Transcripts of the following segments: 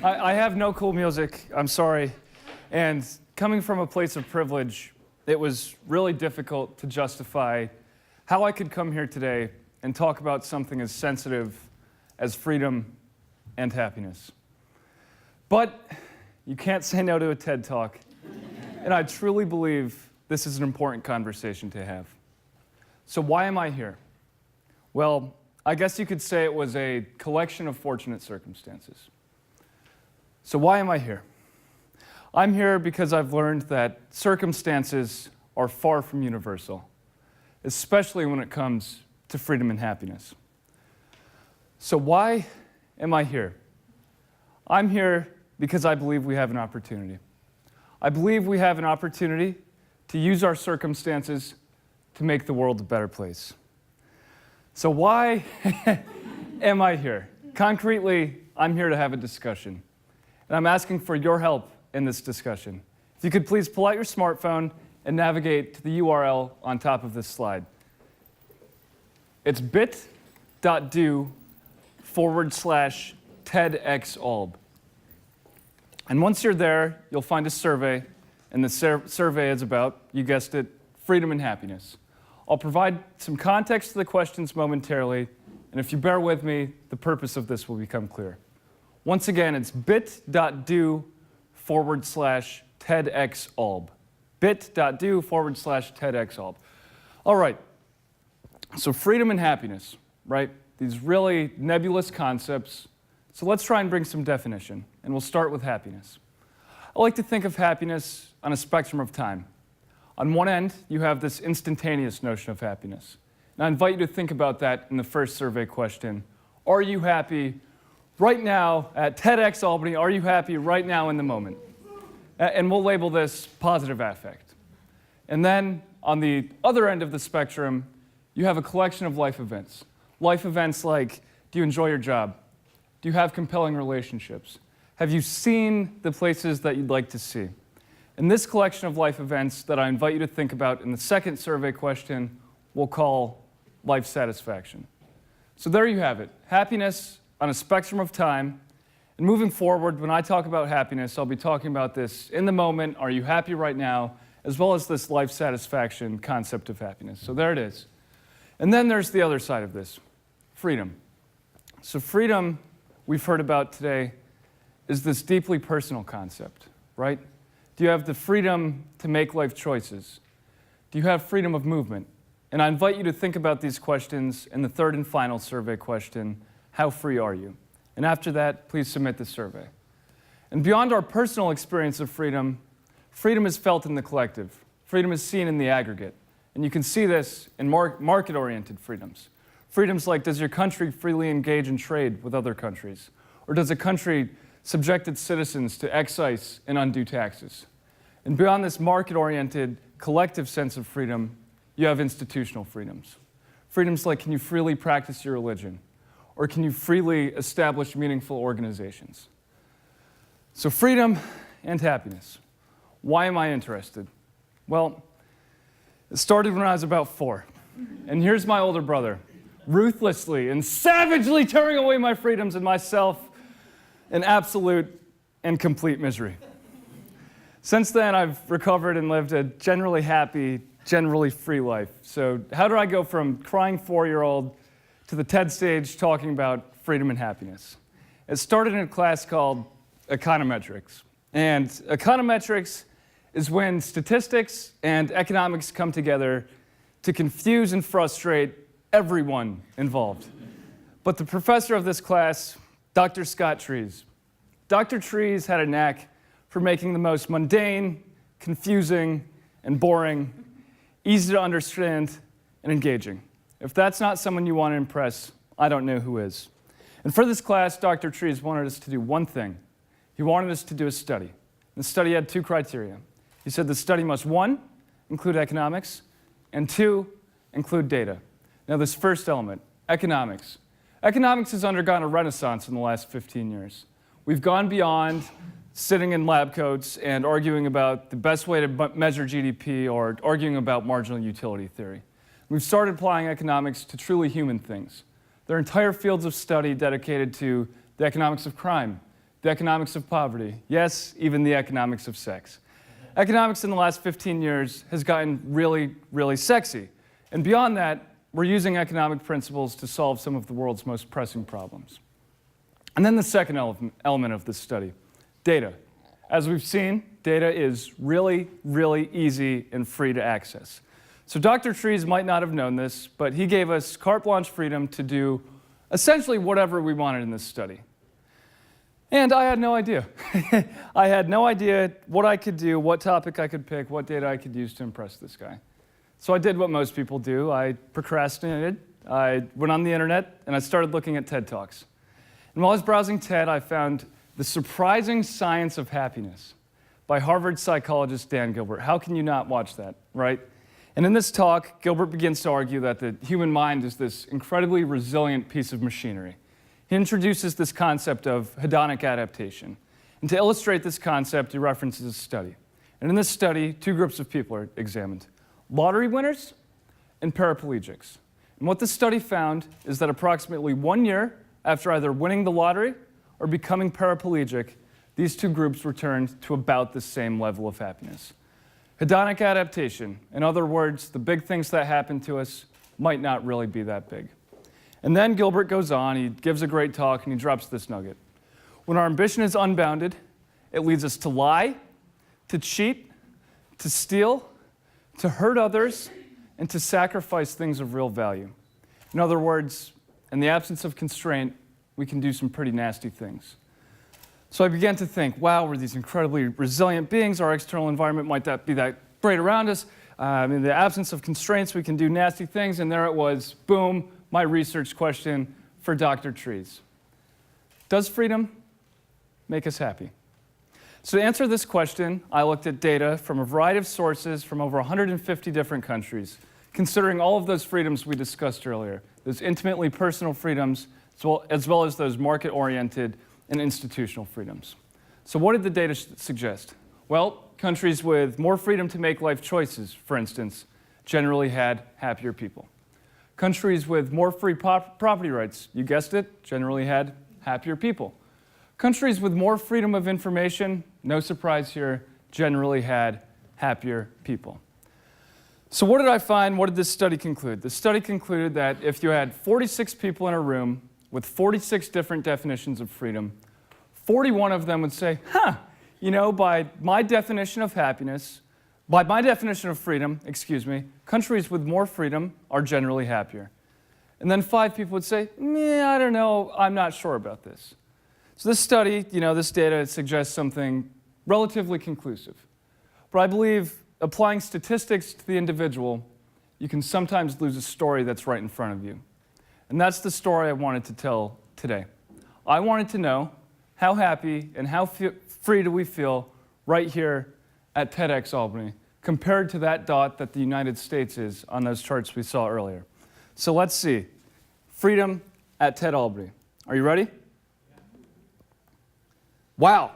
I have no cool music, I'm sorry. And coming from a place of privilege, it was really difficult to justify how I could come here today and talk about something as sensitive as freedom and happiness. But you can't say no to a TED Talk, and I truly believe this is an important conversation to have. So why am I here? Well, I guess you could say it was a collection of fortunate circumstances. So why am I here? I'm here because I've learned that circumstances are far from universal, especially when it comes to freedom and happiness. So why am I here? I'm here because I believe we have an opportunity. I believe we have an opportunity to use our circumstances to make the world a better place. So why am I here? Concretely, I'm here to have a discussion. And I'm asking for your help in this discussion. If you could please pull out your smartphone and navigate to the URL on top of this slide. It's bit.do/TEDxAlb. And once you're there, you'll find a survey, and the survey is about, you guessed it, freedom and happiness. I'll provide some context to the questions momentarily, and if you bear with me, the purpose of this will become clear. Once again, it's bit.do/TEDxAlb. bit.do/TEDxAlb. All right, so freedom and happiness, right? These really nebulous concepts. So let's try and bring some definition, and we'll start with happiness. I like to think of happiness on a spectrum of time. On one end, you have this instantaneous notion of happiness. And I invite you to think about that in the first survey question. Are you happy right now at TEDxAlbany? Are you happy right now in the moment? And we'll label this positive affect. And then on the other end of the spectrum, you have a collection of life events. Life events like, do you enjoy your job? Do you have compelling relationships? Have you seen the places that you'd like to see? And this collection of life events that I invite you to think about in the second survey question, we'll call life satisfaction. So there you have it, happiness on a spectrum of time. And moving forward, when I talk about happiness, I'll be talking about this in the moment, are you happy right now, as well as this life satisfaction concept of happiness. So there it is. And then there's the other side of this, freedom. So freedom, we've heard about today, is this deeply personal concept, right? Do you have the freedom to make life choices? Do you have freedom of movement? And I invite you to think about these questions in the third and final survey question, how free are you? And after that, please submit the survey. And beyond our personal experience of freedom, freedom is felt in the collective. Freedom is seen in the aggregate. And you can see this in market-oriented freedoms. Freedoms like, does your country freely engage in trade with other countries? Or does a country subject its citizens to excise and undue taxes? And beyond this market-oriented, collective sense of freedom, you have institutional freedoms. Freedoms like, can you freely practice your religion? Or can you freely establish meaningful organizations? So freedom and happiness. Why am I interested? Well, it started when I was about 4. And here's my older brother, ruthlessly and savagely tearing away my freedoms and myself in absolute and complete misery. Since then, I've recovered and lived a generally happy, generally free life. So how do I go from crying 4-year-old to the TED stage talking about freedom and happiness? It started in a class called Econometrics. And econometrics is when statistics and economics come together to confuse and frustrate everyone involved. But the professor of this class, Dr. Scott Trees. Dr. Trees had a knack for making the most mundane, confusing, and boring, easy to understand, and engaging. If that's not someone you want to impress, I don't know who is. And for this class, Dr. Trees wanted us to do one thing. He wanted us to do a study. The study had 2 criteria. He said the study must, 1, include economics, and 2, include data. Now this first element, economics. Economics has undergone a renaissance in the last 15 years. We've gone beyond sitting in lab coats and arguing about the best way to measure GDP or arguing about marginal utility theory. We've started applying economics to truly human things. There are entire fields of study dedicated to the economics of crime, the the economics of poverty, yes, even the economics of sex. Economics in the last 15 years has gotten really, really sexy. And beyond that, we're using economic principles to solve some of the world's most pressing problems. And then the second element of this study, data. As we've seen, data is really, really easy and free to access. So Dr. Trees might not have known this, but he gave us carte blanche freedom to do essentially whatever we wanted in this study. And I had no idea. I had no idea what I could do, what topic I could pick, what data I could use to impress this guy. So I did what most people do. I procrastinated. I went on the internet, and I started looking at TED Talks. And while I was browsing TED, I found The Surprising Science of Happiness by Harvard psychologist Dan Gilbert. How can you not watch that, right? And in this talk, Gilbert begins to argue that the human mind is this incredibly resilient piece of machinery. He introduces this concept of hedonic adaptation. And to illustrate this concept, he references a study. And in this study, two groups of people are examined: lottery winners and paraplegics. And what this study found is that approximately 1 year after either winning the lottery or becoming paraplegic, these two groups returned to about the same level of happiness. Hedonic adaptation, in other words, the big things that happen to us might not really be that big. And then Gilbert goes on, he gives a great talk, and he drops this nugget. When our ambition is unbounded, it leads us to lie, to cheat, to steal, to hurt others, and to sacrifice things of real value. In other words, in the absence of constraint, we can do some pretty nasty things. So I began to think, wow, we're these incredibly resilient beings. Our external environment might not be that great around us. In the absence of constraints, we can do nasty things. And there it was, boom, my research question for Dr. Trees. Does freedom make us happy? So to answer this question, I looked at data from a variety of sources from over 150 different countries, considering all of those freedoms we discussed earlier, those intimately personal freedoms, as well as those market-oriented and institutional freedoms. So what did the data suggest? Well, countries with more freedom to make life choices, for instance, generally had happier people. Countries with more free property rights, you guessed it, generally had happier people. Countries with more freedom of information, no surprise here, generally had happier people. So what did I find? What did this study conclude? The study concluded that if you had 46 people in a room with 46 different definitions of freedom, 41 of them would say, by my definition of happiness, by my definition of freedom, countries with more freedom are generally happier. And then 5 people would say, I don't know, I'm not sure about this. So this study, this data suggests something relatively conclusive. But I believe applying statistics to the individual, you can sometimes lose a story that's right in front of you. And that's the story I wanted to tell today. I wanted to know how happy and how free do we feel right here at TEDxAlbany compared to that dot that the United States is on those charts we saw earlier. So let's see. Freedom at TEDxAlbany. Are you ready? Wow.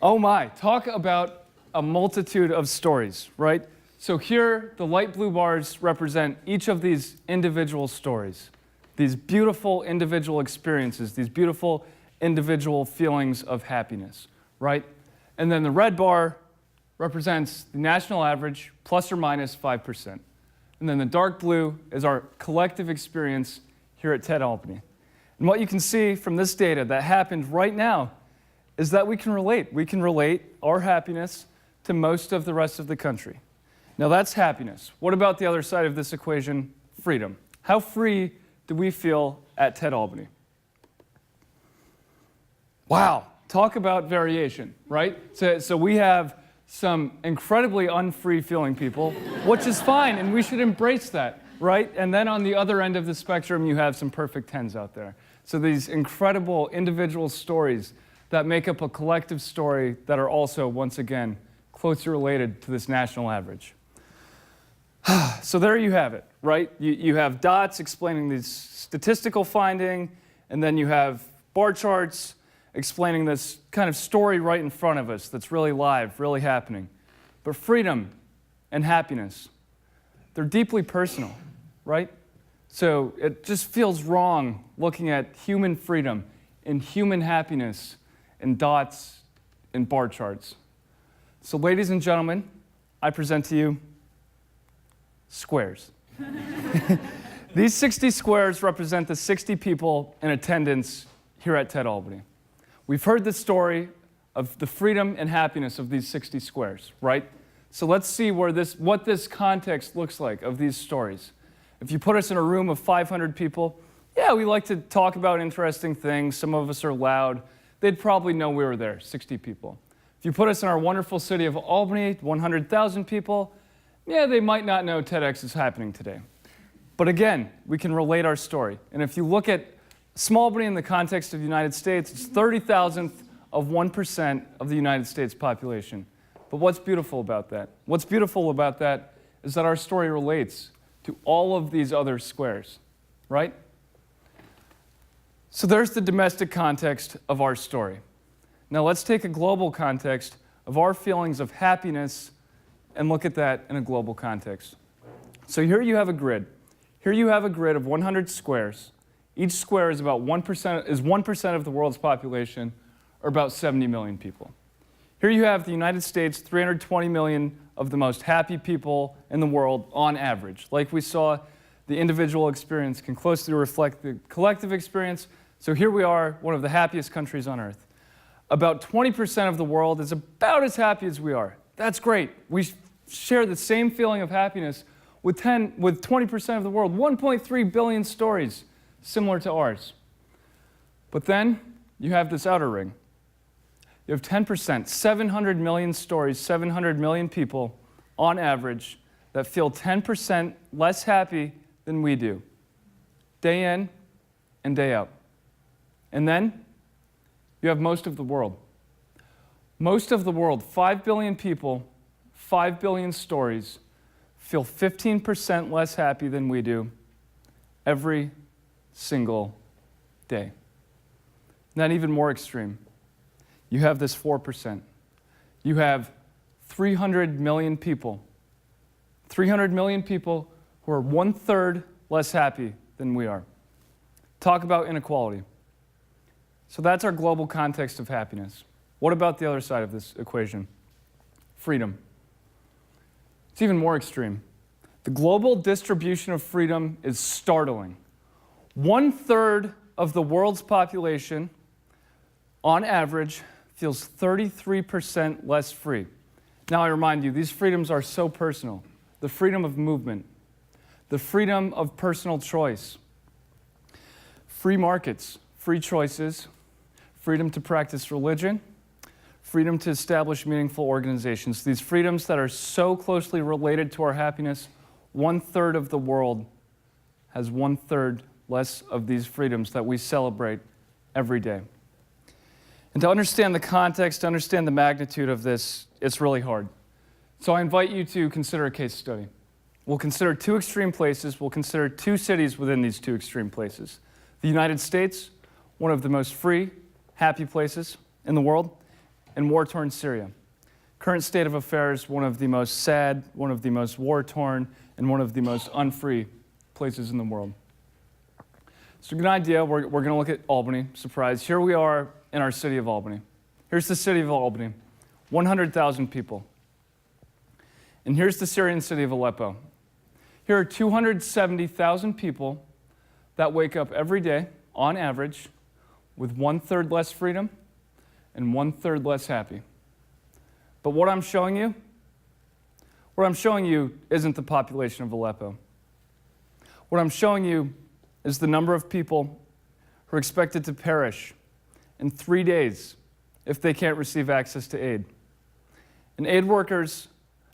Oh my. Talk about a multitude of stories, right? So here, the light blue bars represent each of these individual stories, these beautiful individual experiences, these beautiful individual feelings of happiness, right? And then the red bar represents the national average, plus or minus 5%. And then the dark blue is our collective experience here at TEDxAlbany. And what you can see from this data that happened right now is that we can relate. We can relate our happiness to most of the rest of the country. Now that's happiness. What about the other side of this equation? Freedom. How free do we feel at TEDxAlbany? Wow, talk about variation, right? So we have some incredibly unfree feeling people, which is fine, and we should embrace that, right? And then on the other end of the spectrum, you have some perfect 10s out there. So these incredible individual stories that make up a collective story that are also, once again, closely related to this national average. So there you have it, right? You have dots explaining this statistical finding, and then you have bar charts explaining this kind of story right in front of us that's really live, really happening. But freedom and happiness, they're deeply personal, right? So it just feels wrong looking at human freedom and human happiness and dots and bar charts. So ladies and gentlemen, I present to you squares. These 60 squares represent the 60 people in attendance here at TEDxAlbany. We've heard the story of the freedom and happiness of these 60 squares, right? So let's see what this context looks like of these stories. If you put us in a room of 500 people, yeah, we like to talk about interesting things. Some of us are loud. They'd probably know we were there, 60 people. If you put us in our wonderful city of Albany, 100,000 people, yeah, they might not know TEDx is happening today. But again, we can relate our story. And if you look at small Albany in the context of the United States, it's 30,000th of 1% of the United States population. But what's beautiful about that? What's beautiful about that is that our story relates to all of these other squares, right? So there's the domestic context of our story. Now let's take a global context of our feelings of happiness and look at that in a global context. So here you have a grid. Here you have a grid of 100 squares. Each square is about 1% of the world's population, or about 70 million people. Here you have the United States, 320 million of the most happy people in the world on average. Like we saw, the individual experience can closely reflect the collective experience. So here we are, one of the happiest countries on earth. About 20% of the world is about as happy as we are. That's great. We share the same feeling of happiness with 20% of the world. 1.3 billion stories similar to ours. But then you have this outer ring. You have 10%, 700 million stories, 700 million people on average that feel 10% less happy than we do, day in and day out. And then you have most of the world. Most of the world, 5 billion people, 5 billion stories, feel 15% less happy than we do every single day. Not even more extreme. You have this 4%. You have 300 million people. 300 million people who are 1/3 less happy than we are. Talk about inequality. So that's our global context of happiness. What about the other side of this equation? Freedom. It's even more extreme. The global distribution of freedom is startling. 1/3 of the world's population, on average, feels 33% less free. Now I remind you, these freedoms are so personal. The freedom of movement, the freedom of personal choice, free markets, free choices, freedom to practice religion, freedom to establish meaningful organizations. These freedoms that are so closely related to our happiness, 1/3 of the world has 1/3 less of these freedoms that we celebrate every day. And to understand the context, to understand the magnitude of this, it's really hard. So I invite you to consider a case study. We'll consider two extreme places. We'll consider two cities within these two extreme places. The United States, one of the most free, happy places in the world, and war-torn Syria. Current state of affairs, one of the most sad, one of the most war-torn, and one of the most unfree places in the world. So to get an idea, we're going to look at Albany. Surprise. Here we are in our city of Albany. Here's the city of Albany, 100,000 people. And here's the Syrian city of Aleppo. Here are 270,000 people that wake up every day, on average, with 1/3 less freedom and 1/3 less happy. But what I'm showing you isn't the population of Aleppo. What I'm showing you is the number of people who are expected to perish in 3 days if they can't receive access to aid. And aid workers,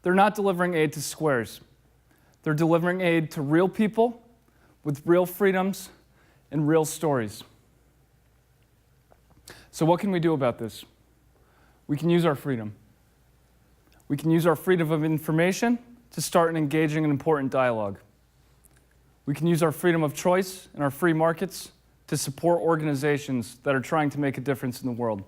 they're not delivering aid to squares. They're delivering aid to real people with real freedoms and real stories. So what can we do about this? We can use our freedom. We can use our freedom of information to start an engaging and important dialogue. We can use our freedom of choice and our free markets to support organizations that are trying to make a difference in the world.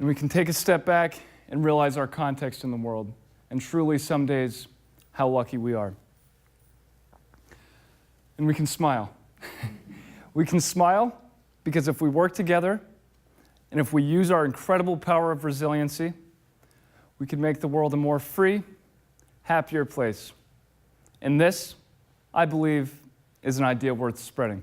And we can take a step back and realize our context in the world, and truly some days how lucky we are. And we can smile. We can smile because if we work together And if we use our incredible power of resiliency, we can make the world a more free, happier place. And this, I believe, is an idea worth spreading.